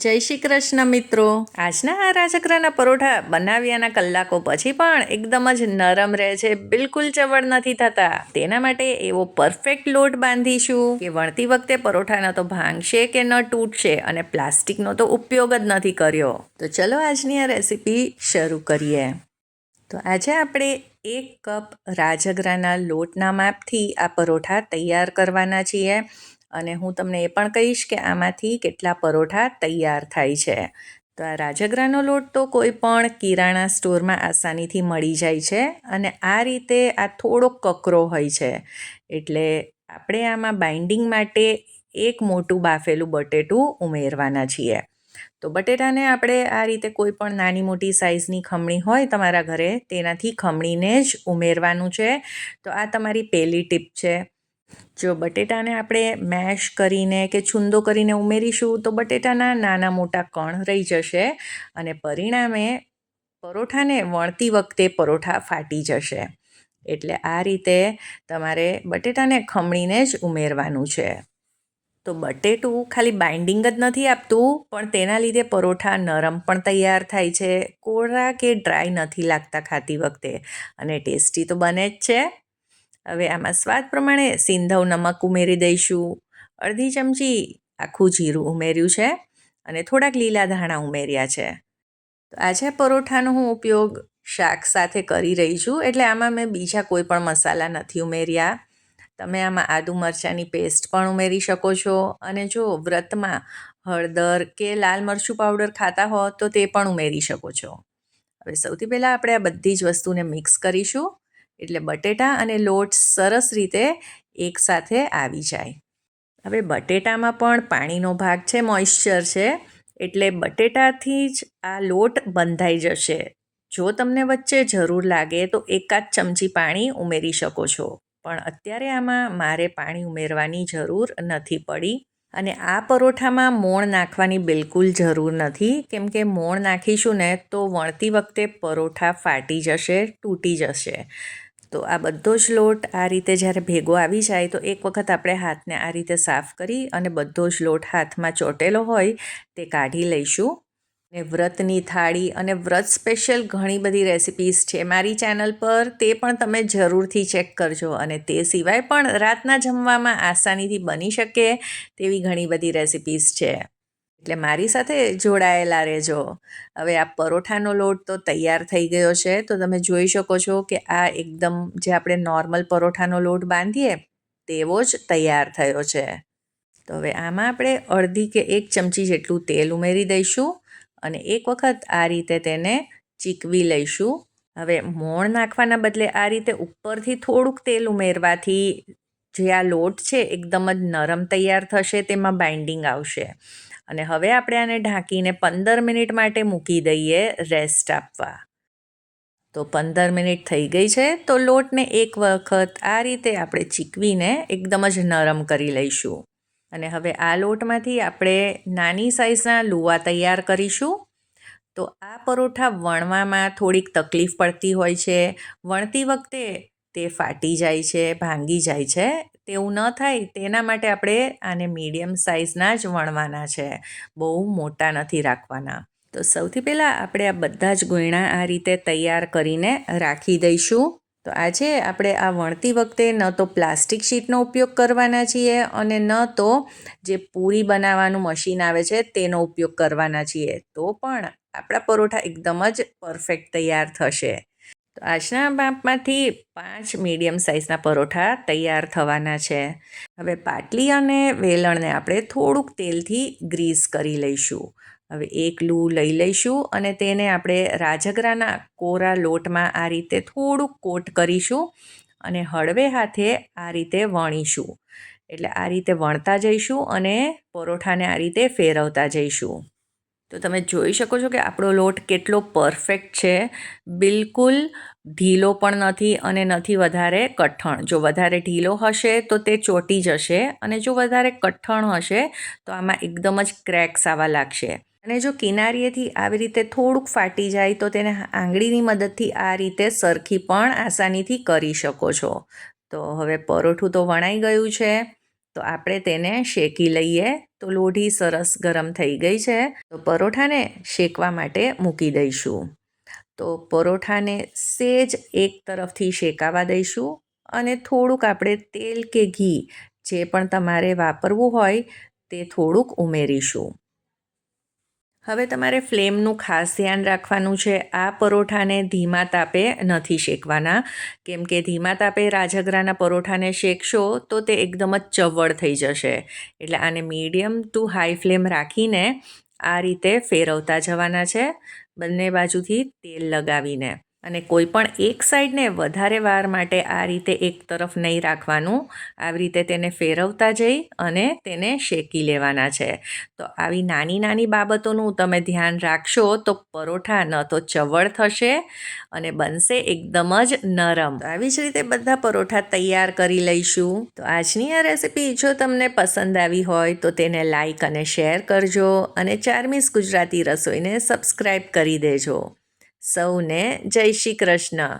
જય શ્રી કૃષ્ણ મિત્રો। આજના આ રાજગરાના પરોઠા બનાવ્યાના કલાકો પછી પણ એકદમ જ નરમ રહે છે, બિલકુલ ચવડ નથી થતા। તેના માટે એવો પરફેક્ટ લોટ બાંધીશું કે વણતી વખતે પરોઠા ન તો ભાંગશે કે ન તૂટશે, અને પ્લાસ્ટિકનો તો ઉપયોગ જ નથી કર્યો। તો ચલો આજની આ રેસીપી શરૂ કરીએ। તો આજે આપણે 1 કપ રાજગરાના લોટના માપથી આ પરોઠા તૈયાર કરવાના છીએ, અને હું તમને એ પણ કહીશ કે આમાંથી કેટલા પરોઠા તૈયાર થાય છે। તો આ રાજગરાનો લોટ તો કોઈ પણ કિરાણા સ્ટોરમાં આસાનીથી મળી જાય છે, અને આ રીતે આ થોડો કકરો હોય છે, એટલે આપણે આમાં બાઇન્ડિંગ માટે 1 મોટું બાફેલું બટેટું ઉમેરવાના છીએ। તો બટેટાને આપણે આ રીતે કોઈ પણ નાની મોટી સાઇઝની ખમણી હોય તમારા ઘરે, તેનાથી ખમણીને જ ઉમેરવાનું છે। તો આ તમારી પહેલી ટીપ છે। જો બટેટાને આપણે મેશ કરીને કે છૂંદો કરીને ઉમેરીશું તો બટેટાના નાના મોટા કણ રહી જશે, અને પરિણામે પરોઠાને વણતી વખતે પરોઠા ફાટી જશે। એટલે આ રીતે તમારે બટેટાને ખમણીને જ ઉમેરવાનું છે। તો બટેટું ખાલી બાઇન્ડિંગ જ નથી આપતું, પણ તેના લીધે પરોઠા નરમ પણ તૈયાર થાય છે, કોરા કે ડ્રાય નથી લાગતા ખાતી વખતે, અને ટેસ્ટી તો બને જ છે। હવે આમાં સ્વાદ પ્રમાણે સિંધવ નમક ઉમેરી દઈશું, અડધી ચમચી આખું જીરું ઉમેર્યું છે, અને થોડાક લીલા ધાણા ઉમેર્યા છે। તો આજે પરોઠાનો હું ઉપયોગ શાક સાથે કરી રહી છું, એટલે આમાં મેં બીજા કોઈ પણ મસાલા નથી ઉમેર્યા। તમે આમાં આદુ મરચાંની પેસ્ટ પણ ઉમેરી શકો છો, અને જો વ્રતમાં હળદર કે લાલ મરચું પાવડર ખાતા હો તો તે પણ ઉમેરી શકો છો। હવે સૌથી પહેલાં આપણે આ બધી જ વસ્તુને મિક્સ કરીશું, એટલે બટેટા અને લોટ સરસ રીતે એકસાથે આવી જાય। હવે બટેટામાં પણ પાણીનો ભાગ છે, મોઇશ્ચર છે, એટલે બટેટાથી જ આ લોટ બંધાઈ જશે। જો તમને વચ્ચે જરૂર લાગે તો 1 ચમચી પાણી ઉમેરી શકો છો, પણ અત્યારે આમાં મારે પાણી ઉમેરવાની જરૂર નથી પડી। અને આ પરોઠામાં મોણ નાખવાની બિલકુલ જરૂર નથી, કેમ કે મોણ નાખીશું ને તો વણતી વખતે પરોઠા ફાટી જશે, તૂટી જશે। તો આ બધો જ લોટ આ રીતે જ્યારે ભેગો આવી જાય તો એક વખત આપણે હાથને આ રીતે સાફ કરી અને બધો જ લોટ હાથમાં ચોંટેલો હોય તે કાઢી લઈશું। ને વ્રતની થાળી અને વ્રત સ્પેશિયલ ઘણી બધી રેસિપીઝ છે મારી ચેનલ પર, તે પણ તમે જરૂરથી ચેક કરજો। અને તે સિવાય પણ રાતના જમવામાં આસાનીથી બની શકે તેવી ઘણી બધી રેસિપીઝ છે, એટલે મારી સાથે જોડાયેલા રહેજો। હવે આ પરોઠાનો લોટ તો તૈયાર થઈ ગયો છે, તો તમે જોઈ શકો છો કે આ એકદમ જે આપણે નોર્મલ પરોઠાનો લોટ બાંધીએ તેવો જ તૈયાર થયો છે। તો હવે આમાં આપણે અડધી કે 1 ચમચી જેટલું તેલ ઉમેરી દઈશું, અને એક વખત આ રીતે તેને ચીકવી લઈશું। હવે મોણ નાખવાના બદલે આ રીતે ઉપરથી થોડુંક તેલ ઉમેરવાથી જે આ લોટ છે એકદમ જ નરમ તૈયાર થશે, તેમાં બાઇન્ડિંગ આવશે। અને હવે આપણે આને ઢાંકીને 15 મિનિટ માટે મૂકી દઈએ રેસ્ટ આપવા। તો 15 મિનિટ થઈ ગઈ છે, તો લોટને એક વખત આ રીતે આપણે ચીકવીને એકદમ જ નરમ કરી લઈશું। અને હવે આ લોટમાંથી આપણે નાની સાઇઝના લુવા તૈયાર કરીશું। તો આ પરોઠા વણવામાં થોડીક તકલીફ પડતી હોય છે, વણતી વખતે તે ફાટી જાય છે, ભાંગી જાય છે, તેવું ન થાય તેના માટે આપણે આને મીડિયમ સાઇઝના જ વણવાના છે, બહુ મોટા નથી રાખવાના। તો સૌથી પહેલાં આપણે આ બધા જ ગોયણા આ રીતે તૈયાર કરીને રાખી દઈશું। તો આજે આપણે આ વણતી વખતે ન તો પ્લાસ્ટિક શીટનો ઉપયોગ કરવાના છીએ, અને ન તો જે પૂરી બનાવવાનું મશીન આવે છે તેનો ઉપયોગ કરવાના છીએ, તો પણ આપણા પરોઠા એકદમ જ પરફેક્ટ તૈયાર થશે। તો આજના માપમાંથી 5 મીડિયમ સાઇઝના પરોઠા તૈયાર થવાના છે। હવે પાટલી અને વેલણને આપણે થોડુંક તેલથી ગ્રીસ કરી લઈશું। હવે એક લૂ લઈ લઈશું, અને તેને આપણે રાજગરાના કોરા લોટમાં આ રીતે થોડુંક કોટ કરીશું, અને હળવે હાથે આ રીતે વણીશું। એટલે આ રીતે વણતા જઈશું અને પરોઠાને આ રીતે ફેરવતા જઈશું। તો તમે જોઈ શકો છો કે આપણો લોટ કેટલો પરફેક્ટ છે, બિલકુલ ઢીલો પણ નથી અને નથી વધારે કઠણ। જો વધારે ઢીલો હશે તો તે ચોંટી જશે, અને જો વધારે કઠણ હશે તો આમાં એકદમ જ ક્રેક્સ આવવા લાગશે, અને જો કિનારીએથી આવી રીતે થોડુંક ફાટી જાય તો તેને આંગળીની મદદથી આ રીતે સરખી પણ આસાનીથી કરી શકો છો। તો હવે પરોઠું તો વણાઈ ગયું છે, તો આપણે તેને શેકી લઈએ. તો લોઢી સરસ ગરમ થઈ ગઈ છે, તો પરોઠાને શેકવા માટે મૂકી દઈશું. તો પરોઠાને સેજ એક તરફથી શેકાવા દઈશું અને થોડુંક આપણે તેલ કે ઘી જે પણ તમારે વાપરવું હોય તે થોડુંક ઉમેરીશું. હવે તમારે ફ્લેમનું ખાસ ધ્યાન રાખવાનું છે. આ પરોઠાને ધીમા તાપે નથી શેકવાના, કેમ કે ધીમા તાપે રાજગરાના પરોઠાને શેકશો તો તે એકદમ જ ચવડ થઈ જશે. એટલે આને મીડિયમ ટુ હાઈ ફ્લેમ રાખીને આ રીતે ફેરવતા જવાના છે, બંને બાજુથી તેલ લગાવીને. અને કોઈ પણ એક સાઈડને વધારે વાર માટે આ રીતે એક તરફ નહીં રાખવાનું, આવી રીતે તેને ફેરવતા જઈ અને તેને શેકી લેવાના છે. તો આવી નાની નાની બાબતોનું તમે ધ્યાન રાખશો તો પરોઠા ન તો ચવડ થશે અને બનશે એકદમ જ નરમ. તો આવી જ રીતે બધા પરોઠા તૈયાર કરી લઈશું. તો આજની આ રેસિપી જો તમને પસંદ આવી હોય તો તેને લાઈક અને શેર કરજો અને ચાર્મીસ ગુજરાતી રસોઈને સબસ્ક્રાઈબ કરી દેજો. સૌને જય શ્રી કૃષ્ણ.